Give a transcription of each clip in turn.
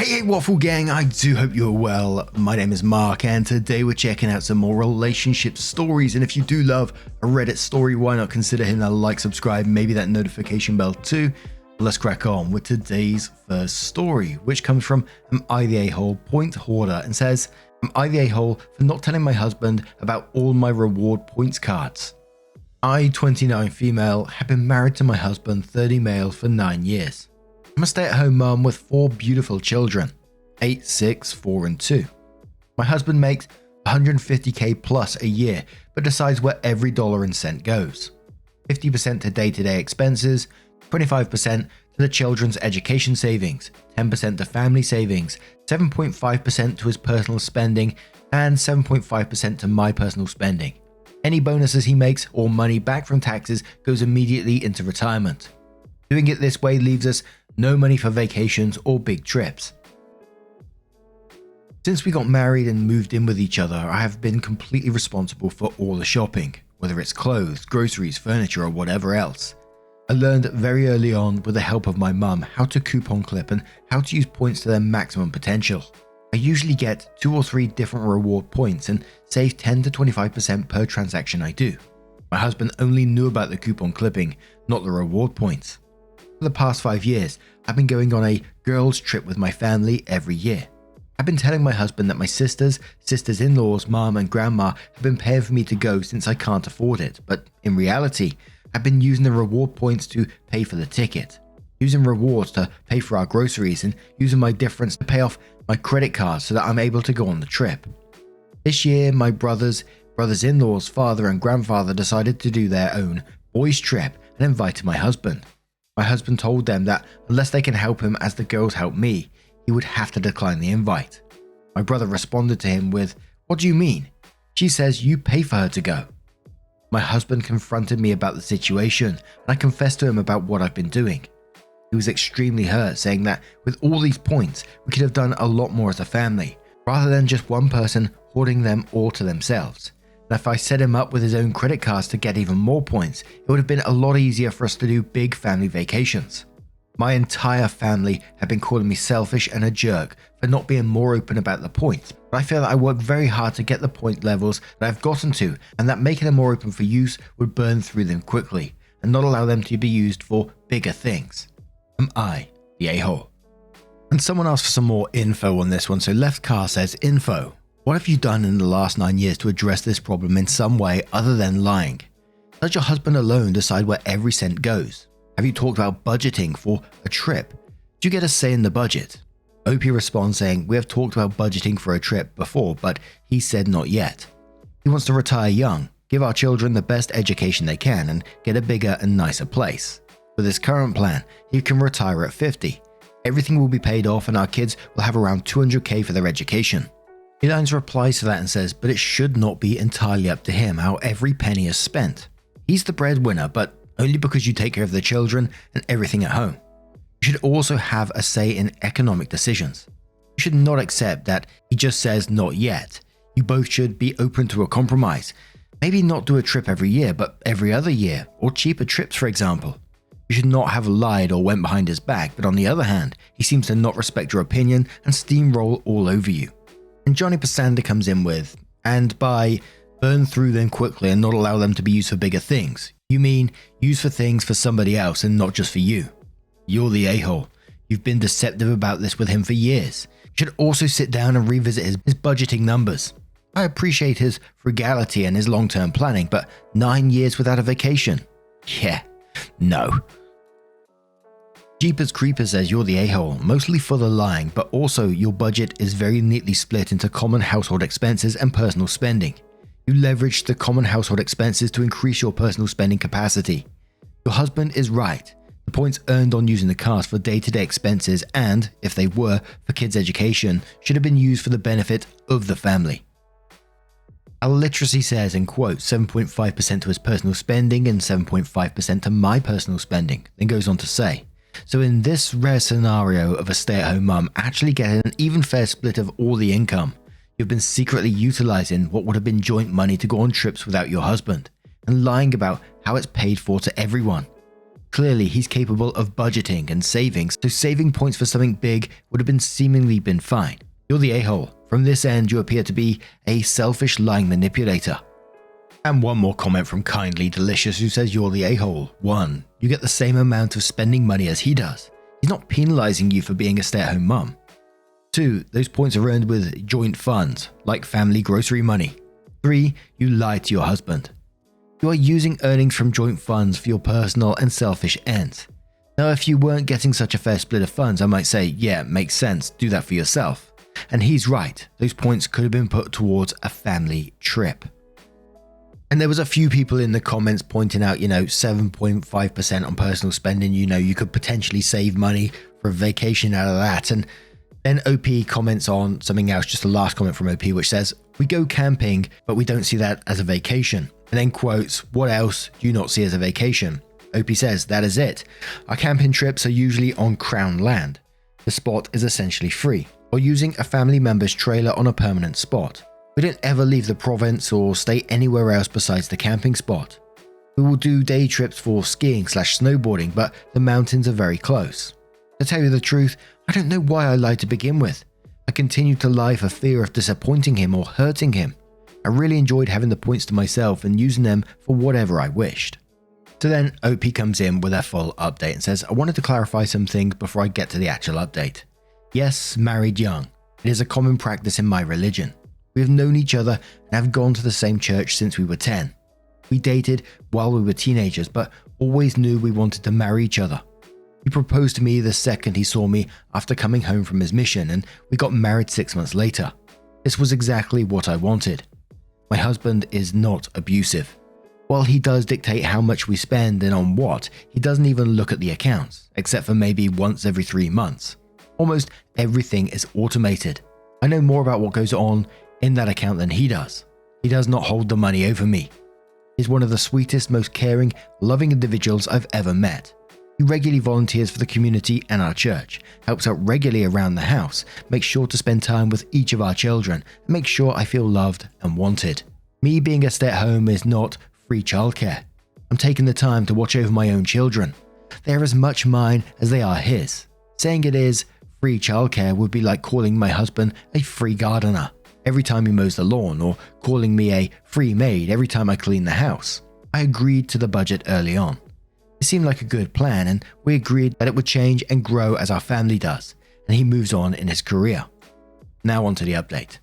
Hey, Waffle Gang, I do hope you're well. My name is Mark, and today we're checking out some more relationship stories. And if you do love a Reddit story, why not consider hitting that like, subscribe, maybe that notification bell too. Let's crack on with today's first story, which comes from Am I the A-hole Point Hoarder, and says, Am I the A-hole for not telling my husband about all my reward points cards? I, 29 female, have been married to my husband, 30 male, for 9 years. I'm a stay-at-home mum with 4 beautiful children, 8, 6, 4 and 2. My husband makes $150k plus a year, but decides where every dollar and cent goes. 50% to day-to-day expenses, 25% to the children's education savings, 10% to family savings, 7.5% to his personal spending, and 7.5% to my personal spending. Any bonuses he makes or money back from taxes goes immediately into retirement. Doing it this way leaves us no money for vacations or big trips. Since we got married and moved in with each other, I have been completely responsible for all the shopping, whether it's clothes, groceries, furniture, or whatever else. I learned very early on, with the help of my mum, how to coupon clip and how to use points to their maximum potential. I usually get 2 or 3 different reward points and save 10 to 25% per transaction I do. My husband only knew about the coupon clipping, not the reward points. For the past 5 years, I've been going on a girls' trip with my family every year. I've been telling my husband that my sisters-in-laws, mom and grandma have been paying for me to go since I can't afford it, but in reality, I've been using the reward points to pay for the ticket, using rewards to pay for our groceries, and using my difference to pay off my credit card so that I'm able to go on the trip. This year, my brothers-in-law's father and grandfather decided to do their own boys' trip and invited my husband. My husband told them that unless they can help him as the girls help me, he would have to decline the invite. My brother responded to him with, "What do you mean? She says you pay for her to go." My husband confronted me about the situation, and I confessed to him about what I've been doing. He was extremely hurt, saying that with all these points, we could have done a lot more as a family, rather than just one person hoarding them all to themselves. And if I set him up with his own credit cards to get even more points, it would have been a lot easier for us to do big family vacations. My entire family have been calling me selfish and a jerk for not being more open about the points, but I feel that I worked very hard to get the point levels that I've gotten to, and that making them more open for use would burn through them quickly and not allow them to be used for bigger things. Am I the a-hole? And someone asked for some more info on this one, so Left Car says, info. What have you done in the last 9 years to address this problem in some way other than lying? Does your husband alone decide where every cent goes? Have you talked about budgeting for a trip? Do you get a say in the budget? OP responds saying, we have talked about budgeting for a trip before, but he said not yet. He wants to retire young, give our children the best education they can, and get a bigger and nicer place. With his current plan, he can retire at 50. Everything will be paid off and our kids will have around 200k for their education. Elines replies to that and says, but it should not be entirely up to him how every penny is spent. He's the breadwinner, but only because you take care of the children and everything at home. You should also have a say in economic decisions. You should not accept that he just says not yet. You both should be open to a compromise. Maybe not do a trip every year, but every other year, or cheaper trips for example. You should not have lied or went behind his back, but on the other hand, he seems to not respect your opinion and steamroll all over you. And Johnny Pasanda comes in with, and by burn through them quickly and not allow them to be used for bigger things, you mean use for things for somebody else and not just for you. You're the a-hole. You've been deceptive about this with him for years. You should also sit down and revisit his budgeting numbers. I appreciate his frugality and his long-term planning, but 9 years without a vacation? Yeah, no. Jeepers Creepers says you're the a-hole, mostly for the lying, but also your budget is very neatly split into common household expenses and personal spending. You leverage the common household expenses to increase your personal spending capacity. Your husband is right. The points earned on using the cards for day-to-day expenses and, if they were, for kids' education, should have been used for the benefit of the family. Alliteracy says, in quotes, 7.5% to his personal spending and 7.5% to my personal spending, then goes on to say, so in this rare scenario of a stay-at-home mum actually getting an even fair split of all the income, you've been secretly utilizing what would have been joint money to go on trips without your husband, and lying about how it's paid for to everyone. Clearly, he's capable of budgeting and saving, so saving points for something big would have been seemingly been fine. You're the a-hole. From this end, you appear to be a selfish lying manipulator. And one more comment from Kindly Delicious, who says you're the a-hole. 1. You get the same amount of spending money as he does. He's not penalizing you for being a stay-at-home mum. 2. Those points are earned with joint funds, like family grocery money. 3. You lie to your husband. You are using earnings from joint funds for your personal and selfish ends. Now, if you weren't getting such a fair split of funds, I might say, yeah, makes sense, do that for yourself. And he's right, those points could have been put towards a family trip. And there was a few people in the comments pointing out, 7.5% on personal spending, you could potentially save money for a vacation out of that. And then OP comments on something else, just the last comment from OP, which says, we go camping, but we don't see that as a vacation. And then quotes, what else do you not see as a vacation? OP says, that is it. Our camping trips are usually on Crown land. The spot is essentially free, or using a family member's trailer on a permanent spot. We don't ever leave the province or stay anywhere else besides the camping spot. We will do day trips for skiing/snowboarding, but the mountains are very close. To tell you the truth, I don't know why I lied to begin with. I continued to lie for fear of disappointing him or hurting him. I really enjoyed having the points to myself and using them for whatever I wished. So then OP comes in with a full update and says, I wanted to clarify some things before I get to the actual update. Yes, married young. It is a common practice in my religion. We have known each other and have gone to the same church since we were 10. We dated while we were teenagers, but always knew we wanted to marry each other. He proposed to me the second he saw me after coming home from his mission, and we got married 6 months later. This was exactly what I wanted. My husband is not abusive. While he does dictate how much we spend and on what, he doesn't even look at the accounts, except for maybe once every 3 months. Almost everything is automated. I know more about what goes on in that account than he does. He does not hold the money over me. He's one of the sweetest, most caring, loving individuals I've ever met. He regularly volunteers for the community and our church, helps out regularly around the house, makes sure to spend time with each of our children, and makes sure I feel loved and wanted. Me being a stay-at-home is not free childcare. I'm taking the time to watch over my own children. They are as much mine as they are his. Saying it is free childcare would be like calling my husband a free gardener every time he mows the lawn, or calling me a free maid every time I clean the house. I agreed to the budget early on. It seemed like a good plan, and we agreed that it would change and grow as our family does, and he moves on in his career. Now on to the update.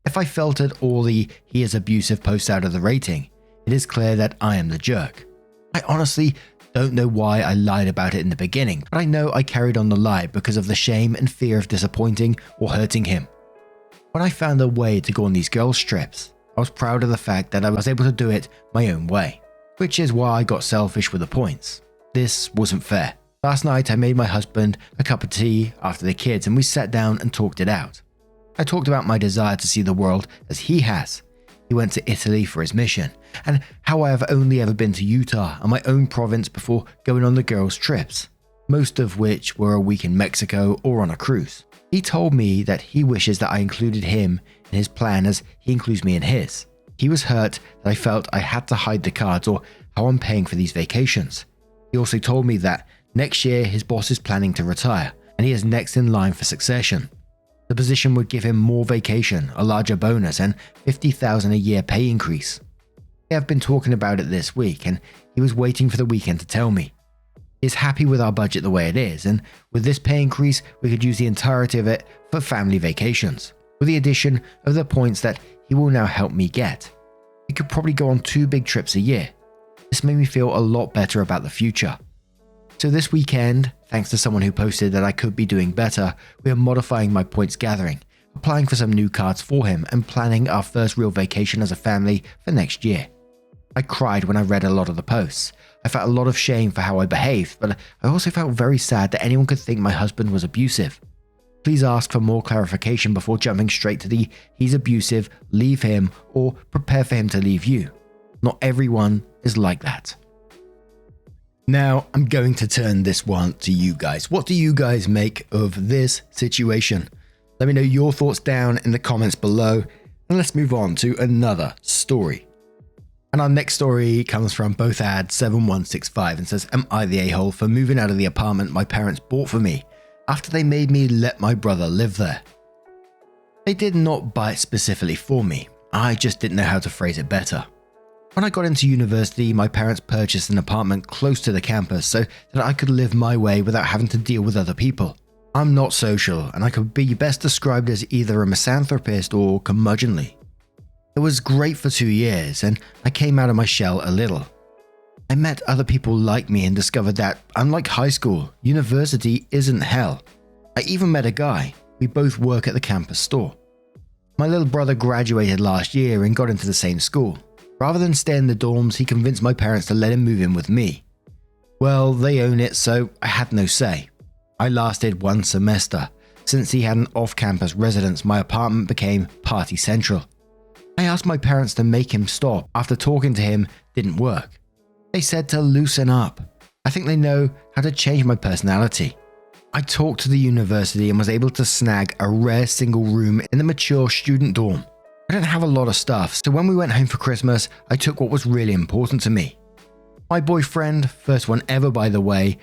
If I filtered all the he is abusive posts out of the rating, it is clear that I am the jerk. I honestly don't know why I lied about it in the beginning, but I know I carried on the lie because of the shame and fear of disappointing or hurting him. When I found a way to go on these girls' trips, I was proud of the fact that I was able to do it my own way, which is why I got selfish with the points. This wasn't fair. Last night I made my husband a cup of tea after the kids and we sat down and talked it out. I talked about my desire to see the world as he has. He went to Italy for his mission, and how I have only ever been to Utah and my own province before going on the girls' trips, most of which were a week in Mexico or on a cruise. He told me that he wishes that I included him in his plan as he includes me in his. He was hurt that I felt I had to hide the cards or how I'm paying for these vacations. He also told me that next year his boss is planning to retire and he is next in line for succession. The position would give him more vacation, a larger bonus, and $50,000 a year pay increase. We have been talking about it this week, and he was waiting for the weekend to tell me. He is happy with our budget the way it is, and with this pay increase, we could use the entirety of it for family vacations, with the addition of the points that he will now help me get. We could probably go on 2 big trips a year. This made me feel a lot better about the future. So this weekend, thanks to someone who posted that I could be doing better, we are modifying my points gathering, applying for some new cards for him, and planning our first real vacation as a family for next year. I cried when I read a lot of the posts. I felt a lot of shame for how I behaved, but I also felt very sad that anyone could think my husband was abusive. Please ask for more clarification before jumping straight to the he's abusive, leave him, or prepare for him to leave you. Not everyone is like that. Now, I'm going to turn this one to you guys. What do you guys make of this situation? Let me know your thoughts down in the comments below, and let's move on to another story. And our next story comes from BothAd7165 and says, am I the a-hole for moving out of the apartment my parents bought for me after they made me let my brother live there? They did not buy it specifically for me, I just didn't know how to phrase it better. When I got into university, my parents purchased an apartment close to the campus so that I could live my way without having to deal with other people. I'm not social, and I could be best described as either a misanthropist or curmudgeonly. It was great for 2 years, and I came out of my shell a little. I met other people like me and discovered that, unlike high school, university isn't hell. I even met a guy. We both work at the campus store. My little brother graduated last year and got into the same school. Rather than stay in the dorms, he convinced my parents to let him move in with me. Well, they own it, so I had no say. I lasted 1 semester. Since he had an off-campus residence, my apartment became party central. I asked my parents to make him stop after talking to him didn't work. They said to loosen up. I think they know how to change my personality. I talked to the university and was able to snag a rare single room in the mature student dorm. I didn't have a lot of stuff, so when we went home for Christmas, I took what was really important to me. My boyfriend, first one ever by the way,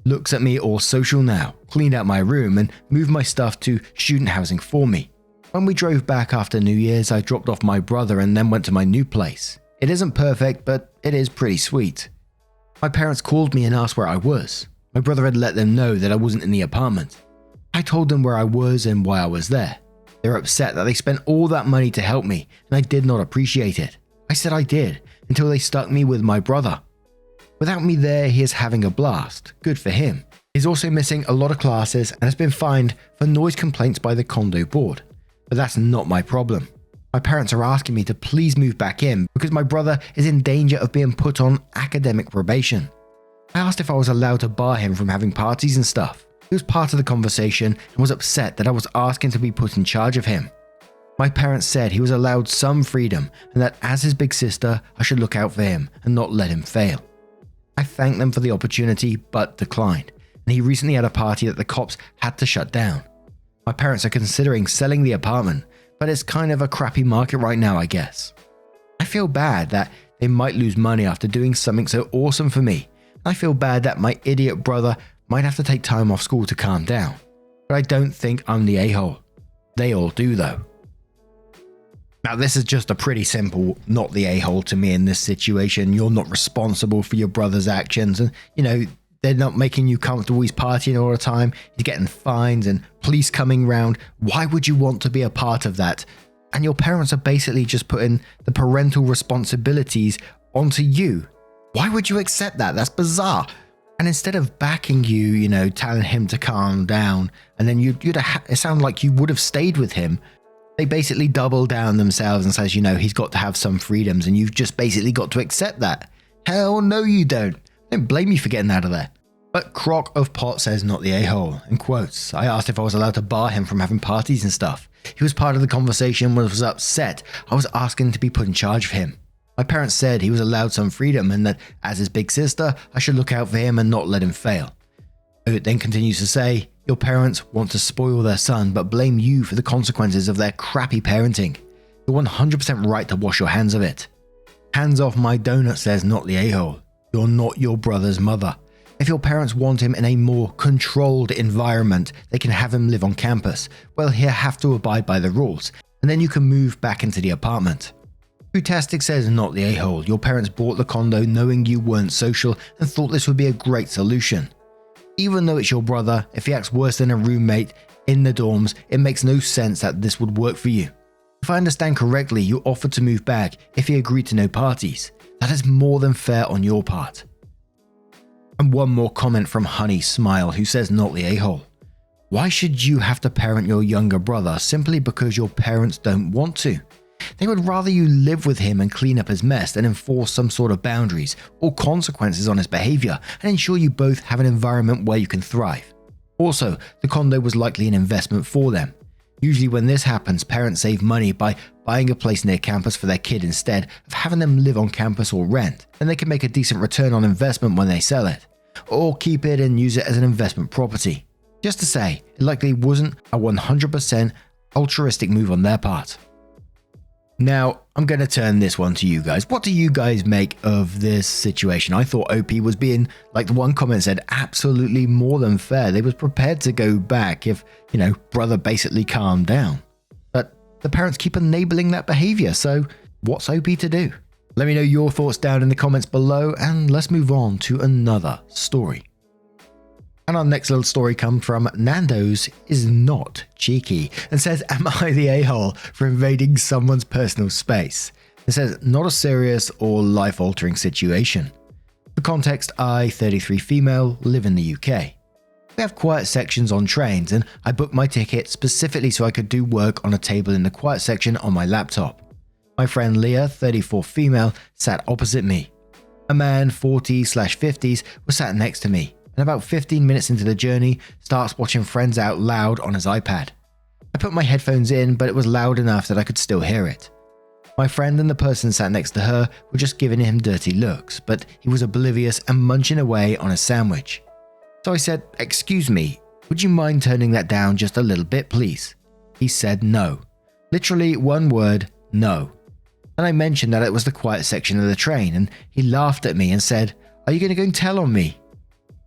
looks at me all social now, cleaned out my room and moved my stuff to student housing for me. When we drove back after New Year's, I dropped off my brother and then went to my new place. It isn't perfect, but it is pretty sweet. My parents called me and asked where I was. My brother had let them know that I wasn't in the apartment. I told them where I was and why I was there. They were upset that they spent all that money to help me, and I did not appreciate it. I said I did, until they stuck me with my brother. Without me there, he is having a blast. Good for him. He's also missing a lot of classes and has been fined for noise complaints by the condo board. But that's not my problem. My parents are asking me to please move back in because my brother is in danger of being put on academic probation. I asked if I was allowed to bar him from having parties and stuff. He was part of the conversation and was upset that I was asking to be put in charge of him. My parents said he was allowed some freedom and that as his big sister, I should look out for him and not let him fail. I thanked them for the opportunity but declined, and he recently had a party that the cops had to shut down. My parents are considering selling the apartment, but it's kind of a crappy market right now, I guess. I feel bad that they might lose money after doing something so awesome for me. I feel bad that my idiot brother might have to take time off school to calm down. But I don't think I'm the a-hole. They all do though. Now this is just a pretty simple not the a-hole to me in this situation. You're not responsible for your brother's actions and, they're not making you comfortable. He's partying all the time. He's getting fines and police coming round. Why would you want to be a part of that? And your parents are basically just putting the parental responsibilities onto you. Why would you accept that? That's bizarre. And instead of backing you, telling him to calm down, and then it sounded like you would have stayed with him. They basically double down themselves and says, he's got to have some freedoms and you've just basically got to accept that. Hell no, you don't. Don't blame me for getting out of there. But Croc of Pot says not the a-hole. In quotes, I asked if I was allowed to bar him from having parties and stuff. He was part of the conversation, was upset. I was asking to be put in charge of him. My parents said he was allowed some freedom and that as his big sister, I should look out for him and not let him fail. It then continues to say, your parents want to spoil their son but blame you for the consequences of their crappy parenting. You're 100% right to wash your hands of it. Hands off my donut says not the a-hole. You're not your brother's mother. If your parents want him in a more controlled environment, they can have him live on campus. Well, he'll have to abide by the rules, and then you can move back into the apartment. Futastic says not the a-hole. Your parents bought the condo knowing you weren't social and thought this would be a great solution. Even though it's your brother, if he acts worse than a roommate in the dorms, it makes no sense that this would work for you. If I understand correctly, you offered to move back if he agreed to no parties. That is more than fair on your part. And one more comment from Honey Smile, who says not the a-hole. Why should you have to parent your younger brother simply because your parents don't want to? They would rather you live with him and clean up his mess than enforce some sort of boundaries or consequences on his behavior and ensure you both have an environment where you can thrive. Also, the condo was likely an investment for them. Usually when this happens, parents save money by buying a place near campus for their kid instead of having them live on campus or rent, and they can make a decent return on investment when they sell it, or keep it and use it as an investment property. Just to say, it likely wasn't a 100% altruistic move on their part. Now, I'm going to turn this one to you guys. What do you guys make of this situation? I thought OP was being, like the one comment said, absolutely more than fair. They was prepared to go back if, brother basically calmed down. But the parents keep enabling that behavior, so what's OP to do? Let me know your thoughts down in the comments below, and let's move on to another story. And our next little story comes from Nando's is not cheeky and says, am I the a-hole for invading someone's personal space? It says, not a serious or life-altering situation. For context, I, 33 female, live in the UK. We have quiet sections on trains, and I booked my ticket specifically so I could do work on a table in the quiet section on my laptop. My friend Leah, 34 female, sat opposite me. A man, 40/50s, was sat next to me. And about 15 minutes into the journey, starts watching Friends out loud on his iPad. I put my headphones in, but it was loud enough that I could still hear it. My friend and the person sat next to her were just giving him dirty looks, but he was oblivious and munching away on a sandwich. So I said, excuse me, would you mind turning that down just a little bit, please? He said no. Literally one word, no. And I mentioned that it was the quiet section of the train, and he laughed at me and said, are you going to go and tell on me?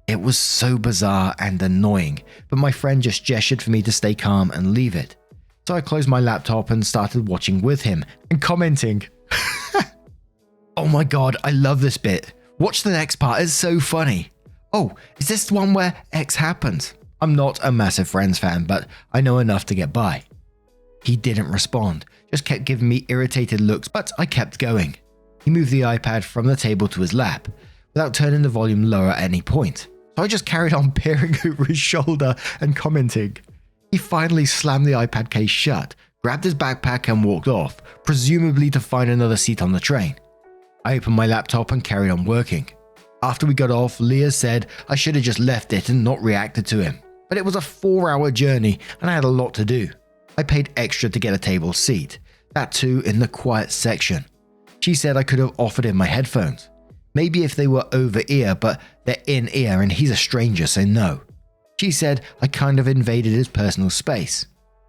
It was so bizarre and annoying, but my friend just gestured for me to stay calm and leave it. So I closed my laptop and started watching with him and commenting. Oh my god, I love this bit. Watch the next part, it's so funny. Oh, is this the one where X happens? I'm not a massive Friends fan, but I know enough to get by. He didn't respond, just kept giving me irritated looks, but I kept going. He moved the iPad from the table to his lap, without turning the volume lower at any point. So I just carried on peering over his shoulder and commenting. He finally slammed the iPad case shut, grabbed his backpack and walked off, presumably to find another seat on the train. I opened my laptop and carried on working. After we got off, Leah said I should have just left it and not reacted to him. But it was a 4-hour journey and I had a lot to do. I paid extra to get a table seat, that too in the quiet section. She said I could have offered him my headphones. Maybe if they were over ear, but they're in ear and he's a stranger, so no. She said I kind of invaded his personal space.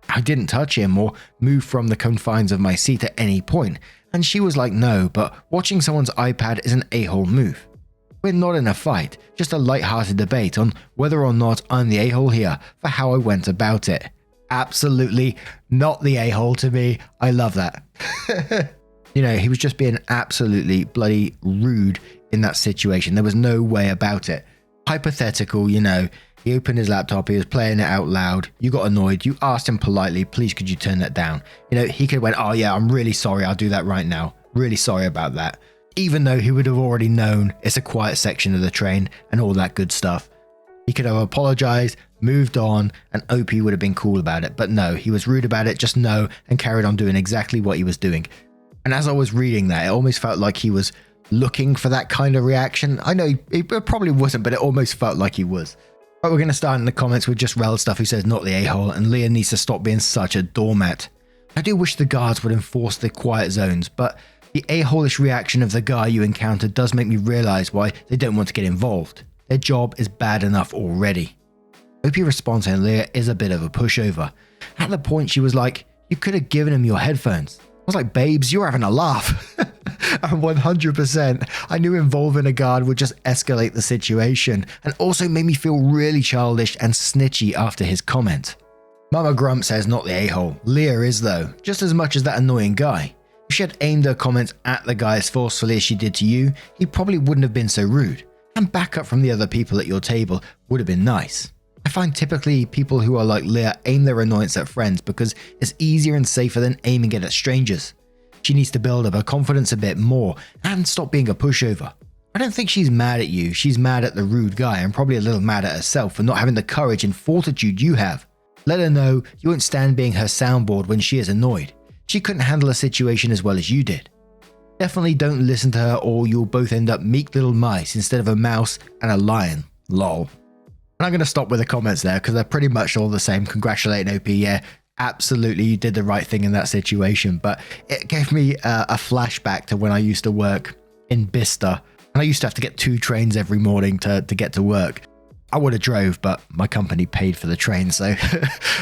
I didn't touch him or move from the confines of my seat at any point, and she was like no, but watching someone's iPad is an a-hole move. We're not in a fight, just a light-hearted debate on whether or not I'm the a-hole here for how I went about it. Absolutely not the a-hole to me. I love that. He was just being absolutely bloody rude in that situation. There was no way about it. Hypothetical, he opened his laptop, he was playing it out loud, you got annoyed, you asked him politely, please could you turn that down? He could have went, oh yeah, I'm really sorry, I'll do that right now. Really sorry about that. Even though he would have already known it's a quiet section of the train and all that good stuff. He could have apologized, moved on, and OP would have been cool about it. But no, he was rude about it, just no, and carried on doing exactly what he was doing. And as I was reading that, it almost felt like he was looking for that kind of reaction. I know he probably wasn't, but it almost felt like he was. But we're going to start in the comments with just Rel stuff who says not the a-hole, and Leah needs to stop being such a doormat. I do wish the guards would enforce the quiet zones, but the a-hole-ish reaction of the guy you encountered does make me realize why they don't want to get involved. Their job is bad enough already. OP responds saying Leah is a bit of a pushover. At the point she was like, you could have given him your headphones. I was like, babes, you're having a laugh. And 100%, I knew involving a guard would just escalate the situation and also made me feel really childish and snitchy after his comment. Mama Grump says not the a-hole. Leah is though, just as much as that annoying guy. If she had aimed her comments at the guy as forcefully as she did to you, he probably wouldn't have been so rude. And backup from the other people at your table would have been nice. I find typically people who are like Leah aim their annoyance at friends because it's easier and safer than aiming it at strangers. She needs to build up her confidence a bit more and stop being a pushover. I don't think she's mad at you, she's mad at the rude guy and probably a little mad at herself for not having the courage and fortitude you have. Let her know you won't stand being her soundboard when she is annoyed. She couldn't handle a situation as well as you did. Definitely don't listen to her or you'll both end up meek little mice instead of a mouse and a lion. Lol. And I'm going to stop with the comments there because they're pretty much all the same. Congratulating OP, yeah, absolutely you did the right thing in that situation. But it gave me a flashback to when I used to work in Bicester. And I used to have to get 2 trains every morning to get to work. I would have drove, but my company paid for the train, so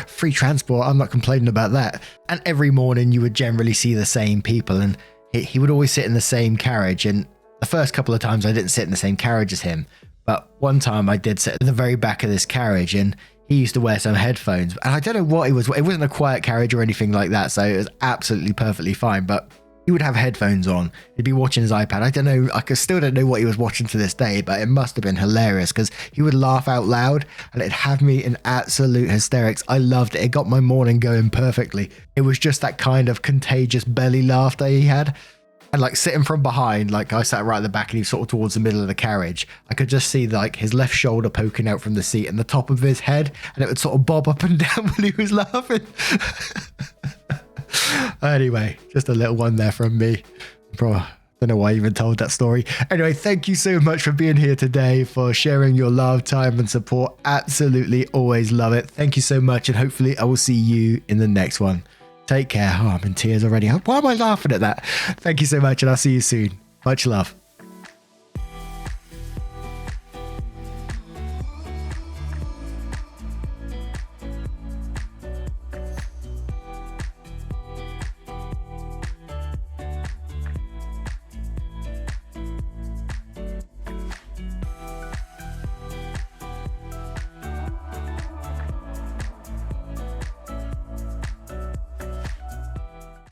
free transport, I'm not complaining about that. And every morning you would generally see the same people, and he would always sit in the same carriage. And the first couple of times I didn't sit in the same carriage as him, but one time I did sit at the very back of this carriage, and he used to wear some headphones. And I don't know what it was. It wasn't a quiet carriage or anything like that, so it was absolutely perfectly fine. But he would have headphones on. He'd be watching his iPad. I don't know. I still don't know what he was watching to this day, but it must have been hilarious because he would laugh out loud and it'd have me in absolute hysterics. I loved it. It got my morning going perfectly. It was just that kind of contagious belly laughter he had. And like sitting from behind, like I sat right at the back and he was sort of towards the middle of the carriage. I could just see like his left shoulder poking out from the seat and the top of his head, and it would sort of bob up and down when he was laughing. Anyway, just a little one there from me. Bro, don't know why I even told that story. Anyway, thank you so much for being here today, for sharing your love, time, and support. Absolutely always love it. Thank you so much, and hopefully I will see you in the next one. Take care. Oh, I'm in tears already. Why am I laughing at that? Thank you so much, and I'll see you soon. Much love.